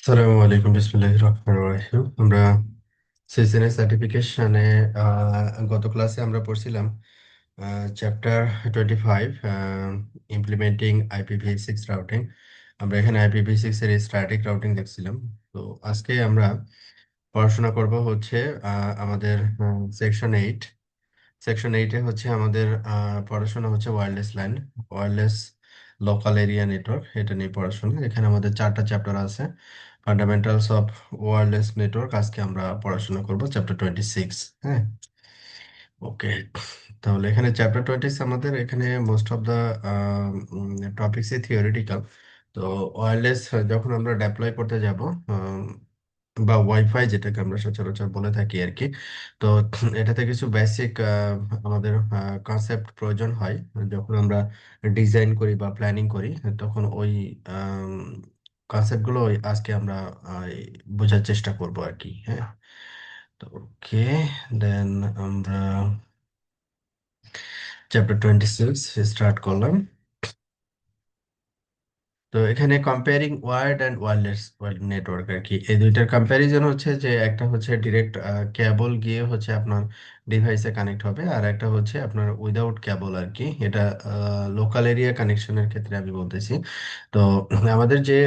আসসালামু আলাইকুম, বিসমিল্লাহির রহমানির রহিম। আমরা সিসিএনএ সার্টিফিকেশনে গত ক্লাসে আমরা পড়ছিলাম চ্যাপ্টার 25, ইমপ্লিমেন্টিং IPv6 রাউটিং। আমরা এখানে IPv6 এর স্ট্যাটিক রাউটিং দেখছিলাম। তো আজকে আমরা পড়াশোনা করব হচ্ছে আমাদের সেকশন 8। সেকশন 8-এ হচ্ছে আমাদের পড়াশোনা হচ্ছে wireless LAN, wireless local area network, এটা নিয়ে পড়াশোনা। এখানে আমাদের 4টা চ্যাপ্টার আছে। ফান্ডামেন্টালস অফ ওয়্যারলেস নেটওয়ার্ক আজকে আমরা পড়াশোনা করব, চ্যাপ্টার 26। হ্যাঁ, ওকে। তাহলে এখানে চ্যাপ্টার 26 আমাদের এখানে মোস্ট অফ দা টপিকসই থিওরিটিক্যাল। তো ওয়্যারলেস যখন আমরা ডেপ্লয় করতে যাব, বা ওয়াইফাই যেটাকে আমরা সচরাচর বলে থাকি আর কি, তো এটাতে কিছু বেসিক আমাদের কনসেপ্ট প্রয়োজন হয়। যখন আমরা ডিজাইন করি বা প্ল্যানিং করি, তখন ওই কনসেপ্টগুলো আজকে আমরা বোঝার চেষ্টা করব আর কি। হ্যাঁ, তো ওকে, দেন আমরা চ্যাপ্টার 26 স্টার্ট করলাম। তো এখানে comparing wired and wireless network আর কি, এই দুইটার কম্প্যারিজন হচ্ছে যে একটা হচ্ছে ডিরেক্ট কেবল গিয়ে হচ্ছে আপনার ডিভাইসে কানেক্ট হবে, আর একটা হচ্ছে আপনার উইদাউট কেবল আর কি। এটা লোকাল এরিয়া কানেকশনের ক্ষেত্রে আমি বলতেছি। তো আমাদের যে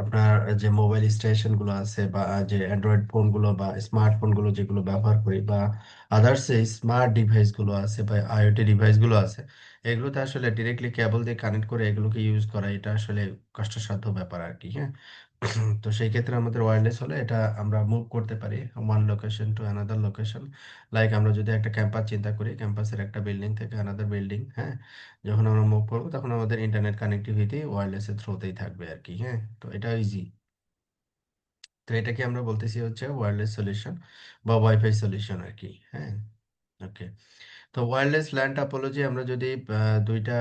আপনার যে মোবাইল স্টেশনগুলো আছে, বা যে অ্যান্ড্রয়েড ফোনগুলো বা স্মার্টফোনগুলো যেগুলো ব্যবহার করি, বা আদার্স স্মার্ট ডিভাইসগুলো আছে বা আইওটি ডিভাইসগুলো আছে, এগুলোতে আসলে ডিরেক্টলি কেবল দিয়ে কানেক্ট করে এগুলোকে ইউজ করা, এটা আসলে কষ্টসাধ্য ব্যাপার আর কি। হ্যাঁ, তো সেই ক্ষেত্রে আমাদের ওয়্যারলেস হলে এটা আমরা মুভ করতে পারি one location to another location. Like আমরা যদি একটা ক্যাম্পাস চিন্তা করি, ক্যাম্পাসের একটা বিল্ডিং থেকে অ্যানাদার বিল্ডিং, হ্যাঁ, যখন আমরা মুভ করবো তখন আমাদের ইন্টারনেট কানেক্টিভিটি ওয়্যারলেসের থ্রুতেই থাকবে আর কি। হ্যাঁ, তো এটা ইজি। তো এটাকে আমরা বলতেছি হচ্ছে ওয়্যারলেস সলিউশন বা ওয়াইফাই সলিউশন আর কি। হ্যাঁ, ওকে। তো ওয়্যারলেস ল্যান টপোলজি আমরা যদি দুইটা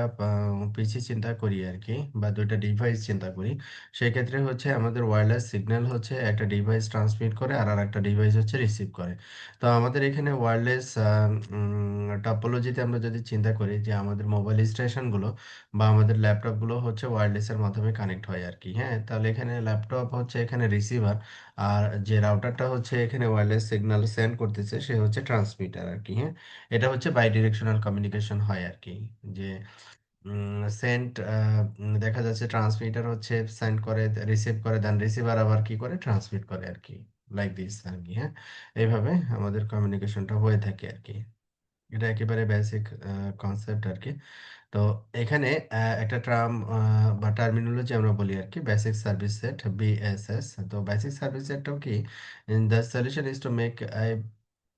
পিসি চিন্তা করি আর কি, বা দুইটা ডিভাইস চিন্তা করি, সেই ক্ষেত্রে হচ্ছে আমাদের ওয়্যারলেস সিগন্যাল হচ্ছে একটা ডিভাইস ট্রান্সমিট করে আর আরেকটা ডিভাইস হচ্ছে রিসিভ করে। তো আমাদের এখানে ওয়্যারলেস টপোলজিতে আমরা যদি চিন্তা করি যে আমাদের মোবাইল স্টেশনগুলো বা আমাদের ল্যাপটপগুলো হচ্ছে ওয়্যারলেসের মাধ্যমে কানেক্ট হয় আর কি। হ্যাঁ, তাহলে এখানে ল্যাপটপ হচ্ছে এখানে রিসিভার, আর যে রাউটারটা হচ্ছে এখানে ওয়্যারলেস সিগন্যাল সেন্ড করতেছে সে হচ্ছে ট্রান্সমিটার আর কি। হ্যাঁ, এটা হচ্ছে বাই ডিরেকশনাল কমিউনিকেশন হয় আর কি। যে সেন্ট দেখা যাচ্ছে ট্রান্সমিটার হচ্ছে সেন্ড করে, রিসিভ করে, দেন রিসিভার আবার কি করে ট্রান্সমিট করে আর কি, লাইক দিস আর কি। হ্যাঁ, এইভাবে আমাদের কমিউনিকেশনটা হয়ে থাকে আর কি। এটা একেবারে বেসিক কনসেপ্ট আর কি। তো এখানে একটা ট্রাম বা টার্মিনোলজি আমরা বলি আর কি, বেসিক সার্ভিস সেট, BSS। তো বেসিক সার্ভিস সেটটাও কি, the solution is to make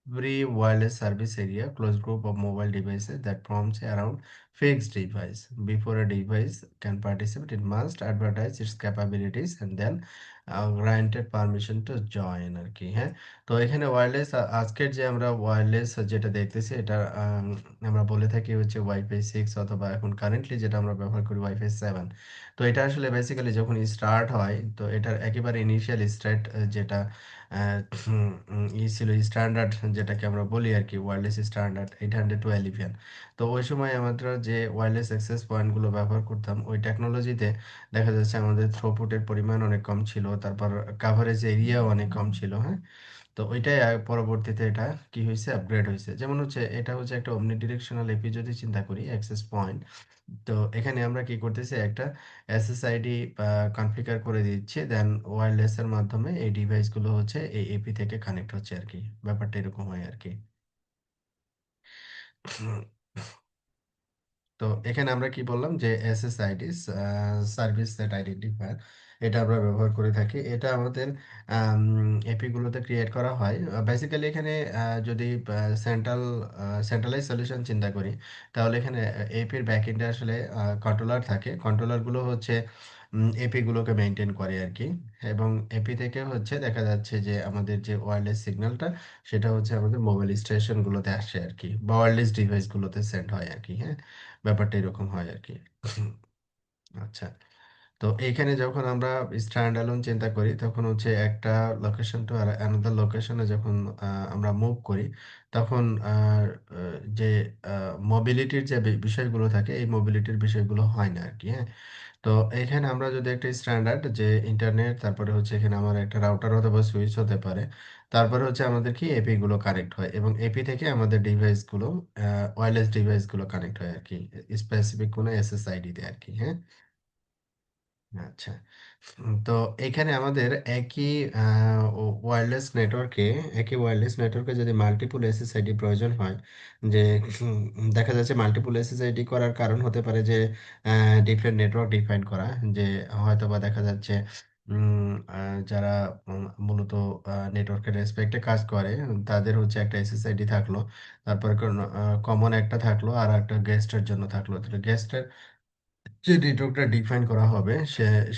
every wireless service area closed group of mobile devices that forms around fixed device. Before a device can participate, it must advertise its capabilities and then granted permission to join আর কি। হ্যাঁ, তো এখানে wireless আজকের যে আমরা wireless যেটা দেখতেছি, এটা আমরা বলে থাকি হচ্ছে ওয়াইফাই 6, অথবা এখন কারেন্টলি যেটা আমরা ব্যবহার করি ওয়াইফাই 7। তো এটা আসলে বেসিক্যালি যখন স্টার্ট হয়, তো এটার একেবারে ইনিশিয়াল স্টার্ট যেটা ছিল স্ট্যান্ডার্ড, যেটাকে আমরা বলি আর কি ওয়্যারলেস স্ট্যান্ডার্ড 802.11। তো ওই সময় আমরা যে ওয়্যারলেস অ্যাক্সেস পয়েন্টগুলো ব্যবহার করতাম ওই টেকনোলজিতে, দেখা যাচ্ছে আমাদের থ্রুপুটের পরিমাণ অনেক কম ছিল, তারপর কাভারেজ এরিয়াও অনেক কম ছিল। হ্যাঁ, তো ওইটাই পরবর্তীতে এটা কি হয়েছে, আপগ্রেড হয়েছে। যেমন হচ্ছে এটা হচ্ছে একটা অমনি ডিরেকশনাল এপি যদি চিন্তা করি, অ্যাক্সেস পয়েন্ট। তো এখানে আমরা কি করতেছি, একটা SSID কনফিগার করে দিচ্ছি, দেন ওয়্যারলেস এর মাধ্যমে এই ডিভাইসগুলো হচ্ছে এই এপি থেকে কানেক্ট হচ্ছে আর কি। ব্যাপারটা এরকম হয় আর কি। তো এখানে আমরা কি বললাম যে SSID, সার্ভিস সেট আইডেন্টিফায়ার, এটা আমরা ব্যবহার করে থাকি। এটা আমাদের এপি গুলোতে ক্রিয়েট করা হয়। বেসিক্যালি এখানে যদি সেন্ট্রাল সেন্ট্রালাইজ সলিউশন চিন্তা করি, তাহলে এখানে এপির ব্যাকএন্ডে আসলে কন্ট্রোলার থাকে। কন্ট্রোলার গুলো হচ্ছে এপি গুলোকে মেনটেন করে আর কি। এবং এপি থেকে হচ্ছে দেখা যাচ্ছে যে আমাদের যে ওয়্যারলেস সিগন্যালটা, সেটা হচ্ছে আমাদের মোবাইল স্টেশন গুলোতে আসে আর কি, বা ওয়্যারলেস ডিভাইস গুলোতে সেন্ড হয় আর কি। হ্যাঁ, ব্যাপারটা এরকম হয় আর কি। আচ্ছা, তো এইখানে যখন আমরা স্ট্যান্ড অ্যালোন চিন্তা করি, তখন হচ্ছে একটা লোকেশন টু অ্যানাদার লোকেশনে যখন আমরা মুভ করি, তখন যে মোবিলিটির যে বিষয়গুলো থাকে, এই মোবিলিটির বিষয়গুলো হয় না আর কি। হ্যাঁ, তো তো এখানে আমরা যদি একটা স্ট্যান্ডার্ড যে ইন্টারনেট, তারপরে হচ্ছে এখানে আমার একটা রাউটার অথবা সুইচ হতে পারে, তারপরে হচ্ছে আমাদের কি এপি গুলো কানেক্ট হয় এবং এপি থেকে আমাদের ডিভাইস গুলো, ওয়্যারলেস ডিভাইস গুলো কানেক্ট হয় আর কি, স্পেসিফিক কোনো এসএসআইডি তে আর কি। হ্যাঁ, আচ্ছা। তো এখানে আমাদের ওয়্যারলেস নেটওয়ার্কে ওয়্যারলেস নেটওয়ার্কে যদি মাল্টিপল এসএসআইডি প্রয়োজন হয়, যে দেখা যাচ্ছে মাল্টিপল এসএসআইডি করার কারণ হতে পারে যে ডিফারেন্ট নেটওয়ার্ক ডিফাইন করা, যে হয়তো বা দেখা যাচ্ছে যারা মূলত নেটওয়ার্কের রেসপেক্টে কাজ করে তাদের হচ্ছে একটা এসএসআইডি থাকলো, তারপরে কমন একটা থাকলো, আর একটা গেস্টের জন্য থাকলো। গেস্টের যে নেটওয়ার্কটা ডিফাইন করা হবে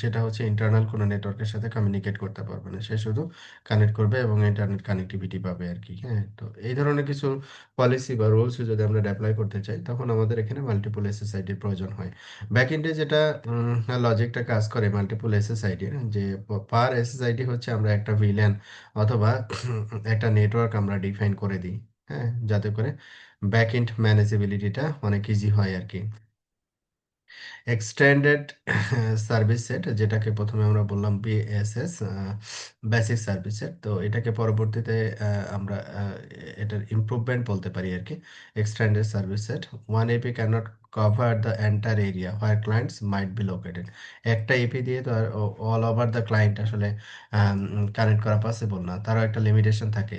সেটা হচ্ছে ইন্টারনাল কোনো নেটওয়ার্কের সাথে কমিউনিকেট করতে পারবে না, সে শুধু কানেক্ট করবে এবং ইন্টারনেট কানেক্টিভিটি পাবে আর কি। হ্যাঁ, তো এই ধরনের কিছু পলিসি বা রুলস যদি আমরা অ্যাপ্লাই করতে চাই, তখন আমাদের এখানে মাল্টিপল এসএসআইডির প্রয়োজন হয়। ব্যাকএন্ডে যেটা লজিকটা কাজ করে মাল্টিপল এসএসআইডির, যে পার এসএসআইডি হচ্ছে আমরা একটা ভিল্যান অথবা একটা নেটওয়ার্ক আমরা ডিফাইন করে দিই। হ্যাঁ, যাতে করে ব্যাকএন্ড ম্যানেজেবিলিটিটা অনেক ইজি হয় আর কি। এক্সটেন্ডেড সার্ভিস সেট, যেটাকে প্রথমে আমরা বললাম বিএসএস, বেসিক সার্ভিস সেট, তো এটাকে পরবর্তীতে আমরা এটার ইমপ্রুভমেন্ট বলতে পারি আর কি। Extended service set, one AP cannot cover the entire area where clients might be located. একটা এপি দিয়ে তো আর অল ওভার দ্য ক্লায়েন্ট আসলে কানেক্ট করা পসিবল না, তারও একটা লিমিটেশন থাকে।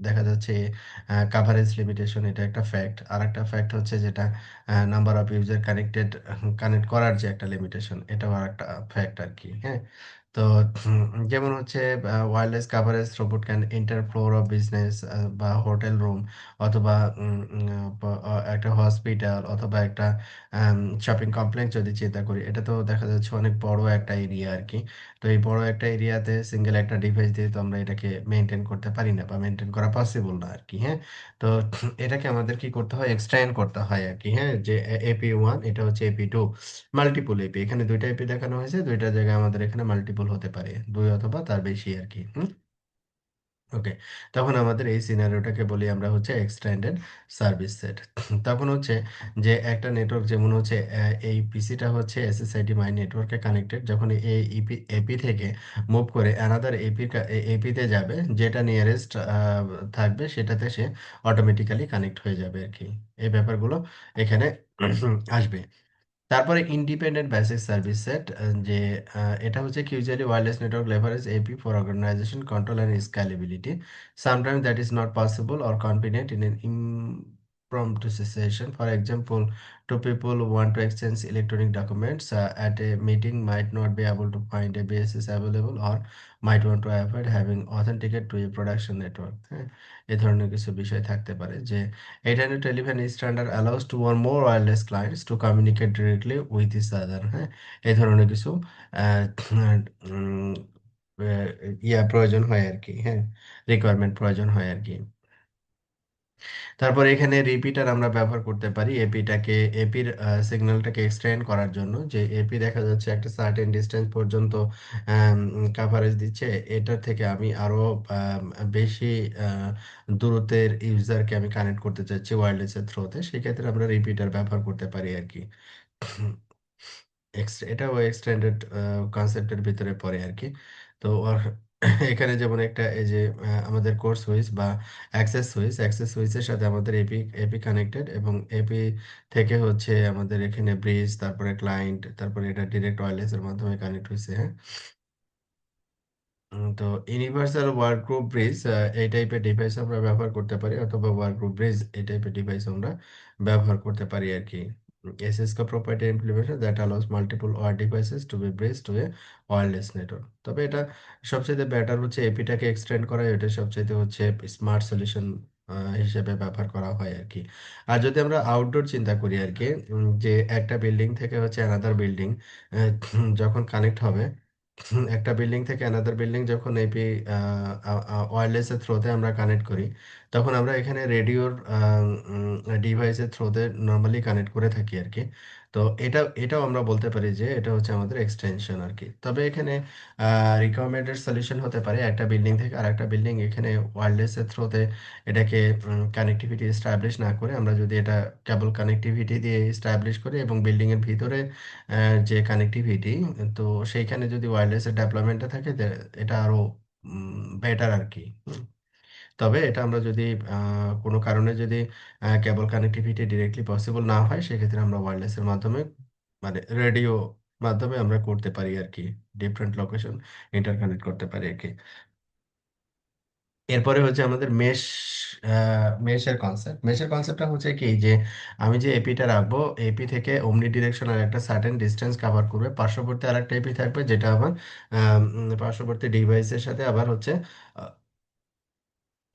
দেখা যাচ্ছে কাভারেজ লিমিটেশন, এটা একটা ফ্যাক্ট। আর একটা ফ্যাক্ট হচ্ছে যেটা number of user connected, connect করার যে একটা লিমিটেশন, এটাও আর একটা ফ্যাক্ট আর কি। হ্যাঁ, তো যেমন হচ্ছে wireless coverage robot can enter floor of business বা হোটেল রুম, অথবা একটা হসপিটাল, অথবা একটা শপিং কমপ্লেক্স যদি চিন্তা করি, এটা তো দেখা যাচ্ছে অনেক বড় একটা এরিয়া আর কি। তো এই বড় একটা এরিয়াতে সিঙ্গেল একটা ডিভাইস দিয়ে তো আমরা এটাকে মেনটেন করতে পারি না, বা মেনটেন করা পসিবল না আর কি। হ্যাঁ, তো এটাকে আমাদের কি করতে হয়, এক্সটেন্ড করতে হয় আর কি। হ্যাঁ, যে এপি ওয়ান এটা হচ্ছে এপি টু, মাল্টিপল এপি, এখানে দুইটা এপি দেখানো হয়েছে, দুইটা জায়গায় আমাদের এখানে মাল্টিপল হতে পারে, দুই অথবা তার বেশি আর কি। ওকে, তখন আমাদের এই সিনারিওটাকে বলি আমরা হচ্ছে এক্সটেন্ডেড সার্ভিস সেট। তখন হচ্ছে যে একটা নেটওয়ার্ক, যেমন হচ্ছে এই পিসিটা হচ্ছে এসএসআইডি মাই নেটওয়ার্কে কানেক্টেড, যখন এই এপি থেকে মুভ করে অ্যানাদার এপিতে যাবে, যেটা নিয়ারেস্ট থাকবে সেটাতে সে অটোমেটিক্যালি কানেক্ট হয়ে যাবে আর কি। এই ব্যাপারগুলো এখানে আসবে। তারপরে ইন্ডিপেন্ডেন্ট বেসিক সার্ভিস সেট, যে এটা হচ্ছে কি, usually wireless network leverage AP for organization control and scalability, sometimes that is not possible or convenient in an impromptu situation. For example, two people want to exchange electronic documents at a meeting might not be able to find a basis available, or might want to avoid having authenticate to a production network. হ্যাঁ, এই ধরনের কিছু বিষয় থাকতে পারে, যে Ethernet telephone standard allows two or more wireless clients to communicate directly with each other. হ্যাঁ, এই ধরনের কিছু আহ, উম, আহ, প্রয়োজন হয় আর কি। হ্যাঁ, রিকোয়ারমেন্ট প্রয়োজন হয় আর কি। তারপর এখানে রিপিটার আমরা ব্যবহার করতে পারি এপির সিগন্যালটাকে এক্সটেন্ড করার জন্য, যে এপি দেখা যাচ্ছে একটা সার্টেন ডিস্টেন্স পর্যন্ত কাভারেজ দিচ্ছে, এটার থেকে আমি আরো আম, বেশি আহ, দূরত্বের ইউজারকে আমি কানেক্ট করতে চাচ্ছি ওয়্যারলেসের থ্রুতে, সেক্ষেত্রে আমরা রিপিটার ব্যবহার করতে পারি আর কি। এটাও এক্সটেন্ডেড কনসেপ্টের ভিতরে পড়ে আর কি। তো এখানে যেমন একটা এই যে আমাদের কোর সুইচ বা অ্যাক্সেস সুইচের সাথে আমাদের এপি কানেক্টেড, এবং এপি থেকে হচ্ছে আমাদের এখানে ব্রিজ, তারপরে ক্লায়েন্ট, তারপরে এটা ডিরেক্ট ওয়্যারলেস এর মাধ্যমে কানেক্ট হয়েছে। হ্যাঁ, তো ইউনিভার্সাল ওয়ার্ক গ্রুপ ব্রিজ এই টাইপের ডিভাইস আমরা ব্যবহার করতে পারি, অথবা ওয়ার্ক গ্রুপ ব্রিজ এই টাইপের ডিভাইস আমরা ব্যবহার করতে পারি আর কি। SSK property implementation that allows multiple wire devices to be bridged to a wireless network. তবে এটা সবচেয়ে বেটার হচ্ছে এপিটাকে এক্সটেন্ড করা, এটা সবচেয়ে হচ্ছে স্মার্ট সলিউশন হিসেবে ব্যবহার করা হয় আর কি। আর যদি আমরা আউটডোর চিন্তা করি আর কি, যে একটা বিল্ডিং থেকে হচ্ছে অ্যানাদার বিল্ডিং যখন কানেক্ট হবে, একটা বিল্ডিং থেকে অ্যানাদার বিল্ডিং যখন এপি ওয়্যারলেস এর থ্রুতে আমরা কানেক্ট করি, তখন আমরা এখানে রেডিওর ডিভাইসের থ্রুতে নর্মালি কানেক্ট করে থাকি আর কি। তো এটাও আমরা বলতে পারি যে এটা হচ্ছে আমাদের এক্সটেনশন আর কি। তবে এখানে রিকমেন্ডেড সলিউশন হতে পারে একটা বিল্ডিং থেকে আরেকটা বিল্ডিং এখানে ওয়্যারলেসের থ্রুতে এটাকে কানেক্টিভিটি এস্টাবলিশ না করে আমরা যদি এটা কেবল কানেক্টিভিটি দিয়ে এস্টাবলিশ করি এবং বিল্ডিং এর ভিতরে যে কানেক্টিভিটি, তো সেইখানে যদি ওয়্যারলেসের ডেভেলপমেন্টটা থাকে এটা আরো বেটার আর কি। তবে এটা আমরা যদি কোনো কারণে যদি কেবল কানেক্টিভিটি ডিরেক্টলি পসিবল না হয় সেক্ষেত্রে আমরা ওয়্যারলেসের মাধ্যমে মানে রেডিও মাধ্যমে আমরা করতে পারি আর কি, ডিফারেন্ট লোকেশন ইন্টারকানেক্ট করতে পারি আর কি। এরপরে হচ্ছে আমাদের মেশের কনসেপ্টটা হচ্ছে কি যে আমি যে এপিটা রাখবো, এপি থেকে অমনি ডিরেকশনাল একটা সার্টেন ডিস্টেন্স কভার করবে, পার্শ্ববর্তী আরেকটা এপি থাকবে যেটা আবার পার্শ্ববর্তী ডিভাইসের সাথে আবার হচ্ছে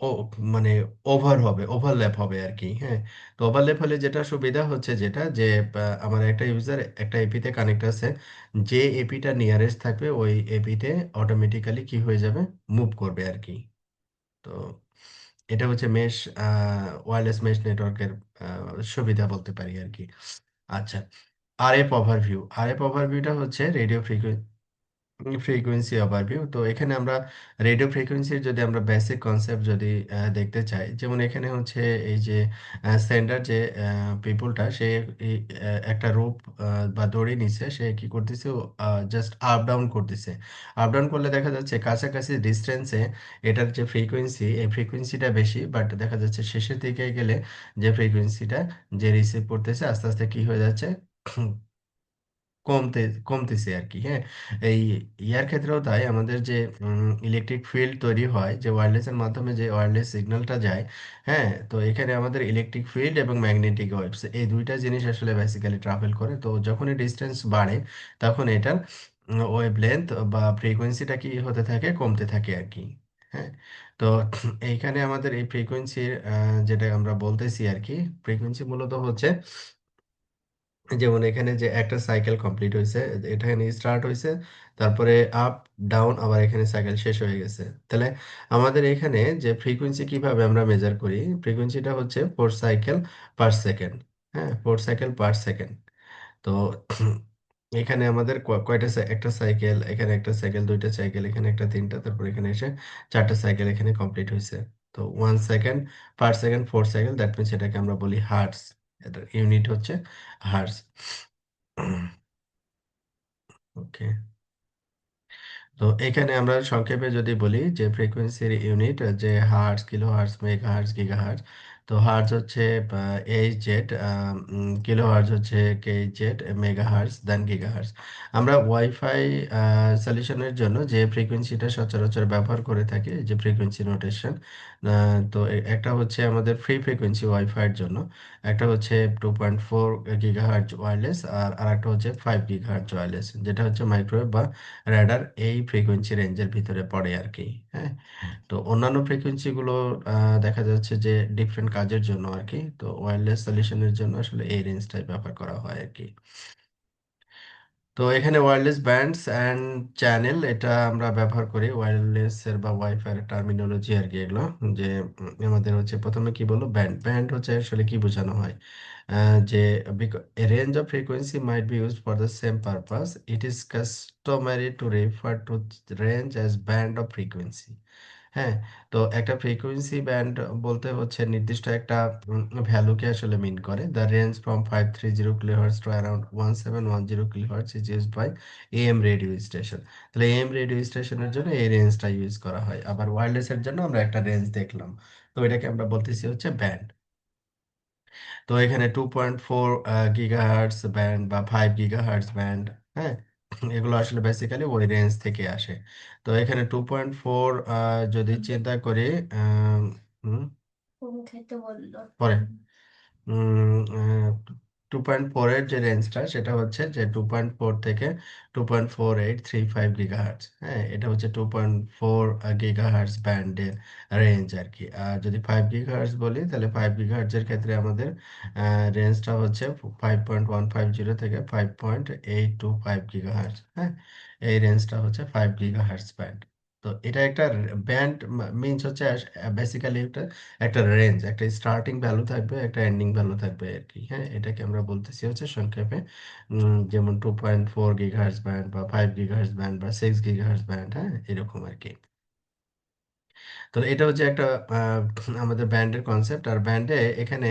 ও মানে ওভারল্যাপ হবে আর কি। হ্যাঁ, তো ওভারল্যাপ হলে যেটা সুবিধা হচ্ছে যেটা যে আমার একটা ইউজার একটা এপিতে কানেক্ট আছে, যে এপিটা নিয়ারেস্ট থাকবে ওই এপিতে অটোমেটিক্যালি কি হয়ে যাবে, মুভ করবে আর কি। তো এটা হচ্ছে ওয়্যারলেস মেশ নেটওয়ার্কের সুবিধা বলতে পারি আর কি। আচ্ছা, আরএফ ওভারভিউটা হচ্ছে রেডিও ফ্রিকোয়েন্সি ওভারভিউ। তো এখানে আমরা রেডিও ফ্রিকোয়েন্সির যদি আমরা বেসিক কনসেপ্ট যদি দেখতে চাই, যেমন এখানে হচ্ছে এই যে সেন্ডার যে পিপুলটা সে একটা রূপ বা দড়ি নিচ্ছে, সে কি করতেছে, জাস্ট আপ ডাউন করতেছে। আপ ডাউন করলে দেখা যাচ্ছে কাছাকাছি ডিস্টেন্সে এটার যে ফ্রিকোয়েন্সি, এই ফ্রিকোয়েন্সিটা বেশি, বাট দেখা যাচ্ছে শেষের দিকে গেলে যে ফ্রিকোয়েন্সিটা যে রিসিভ করতেছে আস্তে আস্তে কি হয়ে যাচ্ছে, কমতে কমতেছে আর কি। হ্যাঁ, এই ইয়ার ক্ষেত্রেও তাই, আমাদের যে ইলেকট্রিক ফিল্ড তৈরি হয় যে ওয়্যারলেসের মাধ্যমে যে ওয়্যারলেস সিগন্যালটা যায়, হ্যাঁ, তো এখানে আমাদের ইলেকট্রিক ফিল্ড এবং ম্যাগনেটিক ওয়েভস এই দুইটা জিনিস আসলে বেসিক্যালি ট্রাভেল করে। তো যখনই ডিস্টেন্স বাড়ে তখন এটার ওয়েভ লেন্থ বা ফ্রিকোয়েন্সিটা কি হতে থাকে, কমতে থাকে আর কি। হ্যাঁ, তো এইখানে আমাদের এই ফ্রিকোয়েন্সির যেটা আমরা বলতেছি আর কি, ফ্রিকোয়েন্সি মূলত হচ্ছে যেমন এখানে যে একটা সাইকেল কমপ্লিট হয়েছে, এটা এখানে স্টার্ট হয়েছে, তারপরে আপ ডাউন, আবার এখানে সাইকেল শেষ হয়ে গেছে। তাহলে আমাদের এখানে যে ফ্রিকোয়েন্সি কিভাবে আমরা মেজার করি, ফ্রিকোয়েন্সিটা হচ্ছে 4 সাইকেল পার সেকেন্ড। হ্যাঁ, 4 সাইকেল পার সেকেন্ড। তো এখানে আমাদের একটা সাইকেল, এখানে একটা সাইকেল, দুইটা সাইকেল, এখানে একটা, তিনটা, তারপর এখানে এসে চারটা সাইকেল এখানে কমপ্লিট হয়েছে। তো 1 second per second 4 cycle, that means এটাকে আমরা বলি হার্টস। এটার ইউনিট হচ্ছে হার্টস। ওকে, তো এখানে আমরা সংক্ষেপে যদি বলি যে ফ্রিকোয়েন্সির ইউনিট যে hertz, kilo hertz, mega hertz, giga hertz. তো হার্টজ হচ্ছে এইচ জেড, কিলো হার্টজ হচ্ছে কে জেড, মেগা হার্টজ, দেন গিগা হার্টজ। আমরা ওয়াইফাই সলিউশনের জন্য যে ফ্রিকোয়েন্সিটা সচরাচর ব্যবহার করে থাকি, এই যে ফ্রিকোয়েন্সি নোটেশন, তো একটা হচ্ছে আমাদের ফ্রি ফ্রিকোয়েন্সি ওয়াইফাইয়ের জন্য, একটা হচ্ছে 2.4 গিগা হার্টজ ওয়্যারলেস, আর আরেকটা হচ্ছে 5 গিগা হার্টজ ওয়্যারলেস, যেটা হচ্ছে মাইক্রোওয়েভ বা র্যাডার এই ফ্রিকোয়েন্সি রেঞ্জের ভিতরে পড়ে আর কি। হ্যাঁ, তো অন্যান্য ফ্রিকোয়েন্সি গুলো দেখা যাচ্ছে যে ডিফারেন্ট কাজের জন্য আর কি। তো ওয়্যারলেস সলিউশনের জন্য আসলে এই রেঞ্জটাই ব্যবহার করা হয় আর কি। তো এখানে ওয়্যারলেস ব্যান্ডস অ্যান্ড চ্যানেল এটা আমরা ব্যবহার করি, ওয়্যারলেস এর বা ওয়াইফাই এর টার্মিনোলজি আর কি এগুলো। যে আমাদের হচ্ছে প্রথমে কি বলবো, ব্যান্ড ব্যান্ড হচ্ছে আসলে কি বোঝানো হয়, যে a range of frequency might be used for the same purpose. It is customary to refer to the range as band of frequency. হ্যাঁ, তো একটা ফ্রিকোয়েন্সি ব্যান্ড বলতে হচ্ছে নির্দিষ্ট একটা ভ্যালুকে আসলে মিন করে। The range from 530 kilohertz to around 1710 kilohertz is used by AM radio station. তাহলে এএম রেডিও স্টেশনের জন্য এই রেঞ্জটা ইউজ করা হয়। আবার ওয়্যারলেসের জন্য আমরা একটা রেঞ্জ দেখলাম, তো এটাকে আমরা বলতেছি হচ্ছে ব্যান্ড। তো এখানে 2.4 গিগাহার্টজ ব্যান্ড বা 5 গিগাহার্টজ ব্যান্ড, হ্যাঁ, এগুলো আসলে বেসিক্যালি ওই রেঞ্জ থেকে আসে। তো এখানে 2.4 যদি চিন্তা করি, আহ, হুম, পরে 2.4 এর যে রেঞ্জটা সেটা হচ্ছে যে 2.4 থেকে 2.4835 গিগাহার্টজ। হ্যাঁ, এটা হচ্ছে 2.4 গিগাহার্টজ ব্যান্ডের রেঞ্জ আর কি। আর যদি 5 গিগাহার্টজ বলি তাহলে 5 গিগাহার্টজের ক্ষেত্রে আমাদের রেঞ্জটা হচ্ছে 5.150 থেকে 5.825 গিগাহার্টজ। হ্যাঁ, এই রেঞ্জটা হচ্ছে 5 গিগাহার্টজ ব্যান্ড। তো এটা একটা ব্যান্ড মিনস হচ্ছে বেসিক্যালি একটা একটা রেঞ্জ, একটা স্টার্টিং ভ্যালু থাকবে, একটা এন্ডিং ভ্যালু থাকবে আর কি। হ্যাঁ, এটাকে আমরা বলতেছি হচ্ছে সংক্ষেপে যেমন 2.4 গিগাহার্টজ ব্যান্ড বা 5 গিগাহার্টজ ব্যান্ড বা 6 গিগাহার্টজ ব্যান্ড, হ্যাঁ এরকম আর কি। তো এটা হচ্ছে একটা আমাদের ব্যান্ডের কনসেপ্ট। আর ব্যান্ডে এখানে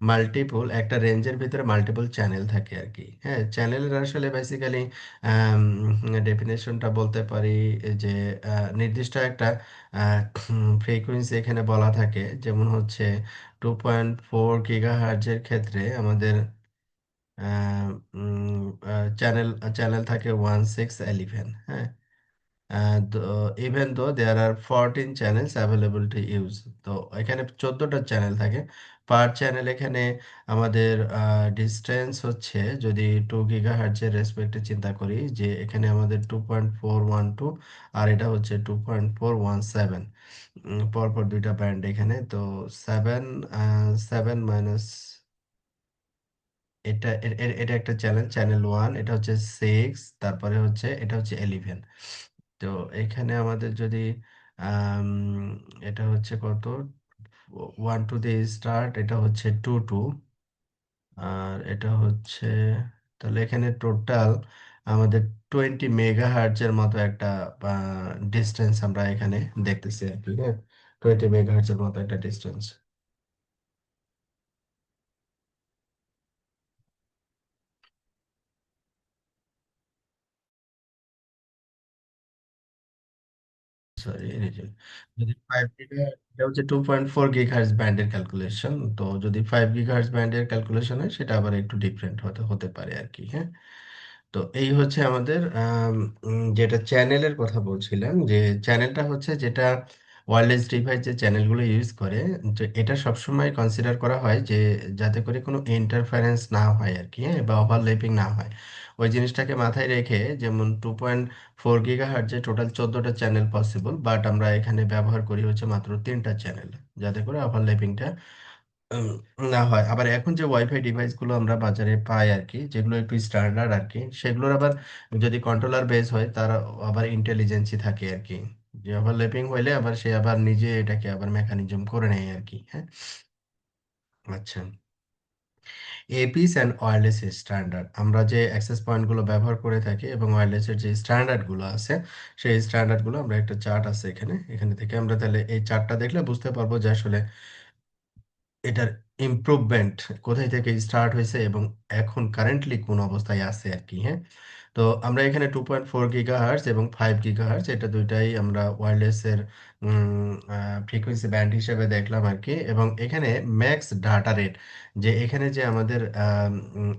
মাল্টিপল একটা রেঞ্জের ভিতরে মাল্টিপল চ্যানেল থাকে আর কি। হ্যাঁ, চ্যানেলের আসলে বেসিক্যালি ডেফিনেশনটা বলতে পারি যে নির্দিষ্ট একটা ফ্রিকোয়েন্সি এখানে বলা থাকে, যেমন হচ্ছে 2.4 গিগাহার্জের ক্ষেত্রে আমাদের চ্যানেল চ্যানেল থাকে 1611। হ্যাঁ, even though there are 14 channels available to use, তো এখানে 14টা চ্যানেল থাকে পার চ্যানেল। এখানে আমাদের ডিস্টেন্স হচ্ছে, যদি 2 গিগাহার্টজের রেসপেক্টে চিন্তা করি, যে এখানে আমাদের 2.412 আর এটা হচ্ছে 2.417, পরপর দুইটা ব্যান্ড এখানে। তো সেভেন, 7 মাইনাস এটা এটা একটা চ্যানেল, চ্যানেল 1, এটা হচ্ছে 6, তারপরে হচ্ছে এটা হচ্ছে 11। তো এখানে আমাদের যদি আম, এটা হচ্ছে কত, 1 টু দিয়ে স্টার্ট, এটা হচ্ছে 2 টু, আর এটা হচ্ছে, তাহলে এখানে টোটাল আমাদের 20 মেগা হার্টজের মতো একটা ডিস্টেন্স আমরা এখানে দেখতেছি আর কি। হ্যাঁ, 20 মেগা হার্টজের মতো একটা ডিস্টেন্স। সরি, যদি 5 গিগা, এটা হচ্ছে 2.4 গিগাহার্টজ ব্যান্ডের ক্যালকুলেশন। তো যদি 5 গিগাহার্টজ ব্যান্ডের ক্যালকুলেশন হয় সেটা আবার একটু ডিফারেন্ট হতে হতে পারে আর কি। হ্যাঁ, তো এই হচ্ছে আমাদের যেটা চ্যানেলের কথা বলছিলাম, যে চ্যানেলটা হচ্ছে যেটা ওয়্যারলেস ডিভাইস যে চ্যানেলগুলো ইউজ করে, তো এটা সবসময় কনসিডার করা হয় যে যাতে করে কোনো ইন্টারফারেন্স না হয় আর কি, হ্যাঁ, বা ওভারল্যাপিং না হয়। ওই জিনিসটাকে মাথায় রেখে, যেমন 2.4 গিগাহার্টজে টোটাল 14টা চ্যানেল পসিবল, বাট আমরা এখানে ব্যবহার করি হচ্ছে মাত্র 3টা চ্যানেল, যাতে করে ওভারল্যাপিংটা উম, না হয়। আবার এখন যে ওয়াইফাই ডিভাইস গুলো আমরা বাজারে পাই আর কি, যেগুলো একটু স্ট্যান্ডার্ড আর কি, সেগুলোর আবার যদি কন্ট্রোলার বেস হয়, তার আবার ইন্টেলিজেন্সি থাকে আর কি, যে ওভারল্যাপিং হইলে আবার সে আবার নিজে এটাকে আবার মেকানিজম করে নেয় আর কি। হ্যাঁ, আচ্ছা। এপিস অ্যান্ড ওয়্যারলেস স্ট্যান্ডার্ড, আমরা যে অ্যাক্সেস পয়েন্ট গুলো ব্যবহার করে থাকি এবং ওয়্যারলেসের যে স্ট্যান্ডার্ড গুলো আছে, সেই স্ট্যান্ডার্ড গুলো আমরা একটা চার্ট আছে এখানে, এখানে থেকে আমরা তাহলে এই চার্টটা দেখলে বুঝতে পারবো যে আসলে এটার ইমপ্রুভমেন্ট কোথায় থেকে স্টার্ট হয়েছে এবং এখন কারেন্টলি কোন অবস্থায় আছে আর কি। হ্যাঁ, তো আমরা এখানে 2.4 গিগাহার্টজ এবং 5 গিগাহার্টজ, এটা দুইটাই আমরা ওয়্যারলেসের ফ্রিকোয়েন্সি ব্যান্ড হিসেবে দেখলাম আর কি। এবং এখানে ম্যাক্স ডাটা রেট, যে এখানে যে আমাদের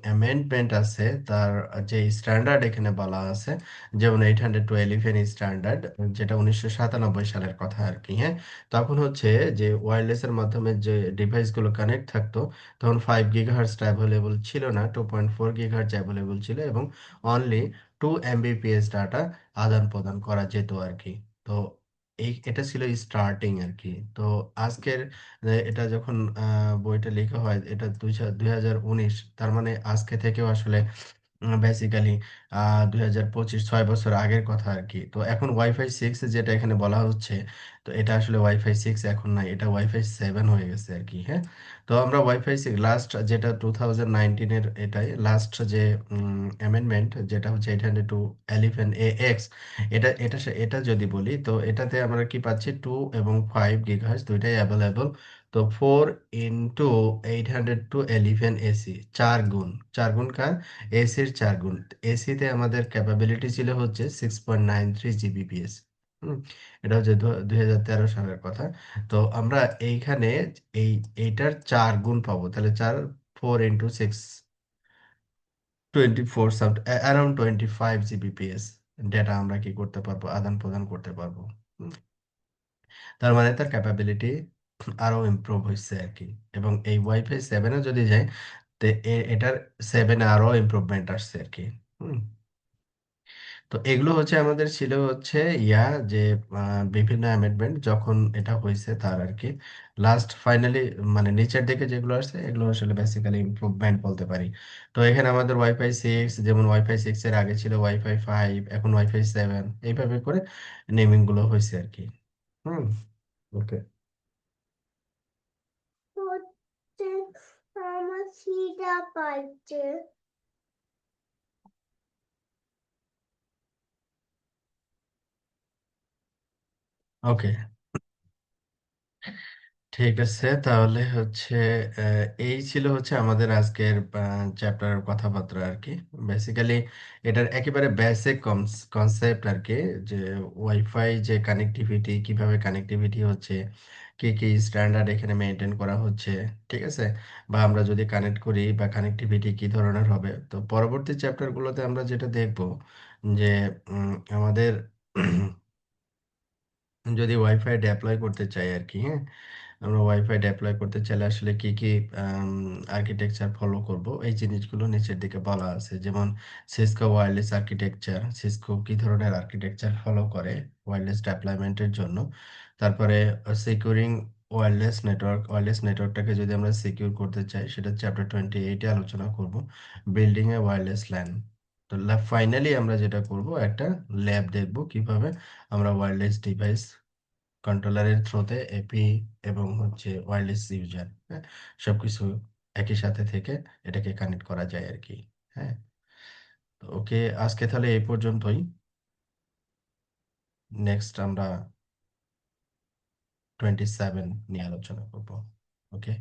অ্যামেন্ডমেন্ট আছে, তার যে স্ট্যান্ডার্ড এখানে বলা আছে, যেমন 802.11 স্ট্যান্ডার্ড, যেটা 1997 সালের কথা আর কি। হ্যাঁ, তখন হচ্ছে যে ওয়্যারলেসের মাধ্যমে যে ডিভাইসগুলো কানেক্ট থাকতো, তখন 5 গিগাহার্টজ অ্যাভেলেবল ছিল না, 2.4 গিগাহার্টজ অ্যাভেলেবল ছিল, এবং অনলি 2 MBPS ডাটা আদান প্রদান করা যেত আর কি। তো এই এটা ছিল স্টার্টিং আর কি। তো আজকের এটা যখন বইটা লেখা হয়, এটা 2019, তার মানে আজকে থেকেও আসলে বেসিক্যালি 2025, 6 বছর আগের কথা আর কি। তো এখন ওয়াইফাই 6 যেটা এখানে বলা হচ্ছে, তো এটা আসলে ওয়াইফাই 6 এখন নাই, এটা ওয়াইফাই 7 হয়ে গেছে আর কি। হ্যাঁ, তো আমরা ওয়াইফাই 6 লাস্ট যেটা 2019-এর, এটাই লাস্ট যে অ্যামেন্ডমেন্ট, যেটা হচ্ছে 802.11ax, এটা যদি বলি, তো এটাতে আমরা কি পাচ্ছি, 2 এবং 5 গিগাহার্টজ দুইটাই অ্যাভেলেবল। তো 4 × 802.11 AC, 4 গুণ, 4 গুণ কার, এসির 4 গুণ। এসিতে আমাদের ক্যাপাবিলিটি ছিল হচ্ছে 6.93 জিবিপিএস। এটা হচ্ছে 2013 সালের কথা। তো আমরা এইখানে এই এইটার 4 গুণ পাবো, তাহলে 4 × 6, 24, অ্যারাউন্ড 25 জিবিপিএস ডেটা আমরা কি করতে পারবো, আদান প্রদান করতে পারবো। হুম, তার মানে তার ক্যাপাবিলিটি আরো ইমপ্রুভ হয়েছে আর কি। এবং এই ওয়াইফাই 7-এ যদি যাই, তো এটার 7-এ আরো ইমপ্রুভমেন্ট আসছে আর কি। হুম, তো এগুলো হচ্ছে আমাদের ছিল হচ্ছে ইয়া যে বিভিন্ন অ্যামেন্ডমেন্ট যখন এটা হয়েছে তার আর কি লাস্ট ফাইনালি মানে নিচের দিকে যেগুলো আসছে এগুলো আসলে বেসিক্যালি ইমপ্রুভমেন্ট বলতে পারি। তো এখানে আমাদের ওয়াইফাই 6, যেমন ওয়াইফাই 6 এর আগে ছিল ওয়াইফাই 5, এখন ওয়াইফাই 7, এইভাবে করে নেমিং গুলো হয়েছে আর কি। হুম। ওকে। হচ্ছে আমার খিদা পাচ্ছে। ওকে, ঠিক আছে তাহলে হচ্ছে এই ছিল হচ্ছে আমাদের আজকের চ্যাপ্টার কথাবার্তা আর কি। বেসিক্যালি এটার একেবারে বেসিক কনসেপ্ট আর কি, যে ওয়াইফাই যে কানেক্টিভিটি, কিভাবে কানেক্টিভিটি হচ্ছে, কি কি স্ট্যান্ডার্ড এখানে মেনটেন করা হচ্ছে, ঠিক আছে, বা আমরা যদি কানেক্ট করি বা কানেক্টিভিটি কি ধরনের হবে। তো পরবর্তী চ্যাপ্টারগুলোতে আমরা যেটা দেখব যে আমাদের যদি ওয়াইফাই ডেপ্লয় করতে চাই আর কি, হ্যাঁ, আমরা ওয়াইফাই ডেপ্লয় করতে চাইলে আসলে কি কি আর্কিটেকচার ফলো করব, এই জিনিসগুলো নিচের দিকে বলা আছে। যেমন সিসকো ওয়্যারলেস আর্কিটেকচার, সিসকো কি ধরনের আর্কিটেকচার ফলো করে ওয়্যারলেস ডেপ্লয়মেন্টের জন্য। তারপরে সিকিউরিং ওয়্যারলেস নেটওয়ার্কটাকে যদি আমরা সিকিউর করতে চাই, সেটা চ্যাপ্টার 28-এ আলোচনা করব। বিল্ডিং এ ওয়্যারলেস ল্যান। তো ফাইনালি আমরা যেটা করব, একটা ল্যাব দেখব কিভাবে আমরা ওয়্যারলেস ডিভাইস কন্ট্রোলারের থ্রোতে এপি এবং হচ্ছে ওয়্যারলেস ইউজার, হ্যাঁ, সবকিছু একই সাথে থেকে এটাকে কানেক্ট করা যায় আর কি। হ্যাঁ, তো ওকে, আজকে তাহলে এই পর্যন্তই। নেক্সট আমরা 27 নিয়ে আলোচনা করব। ওকে।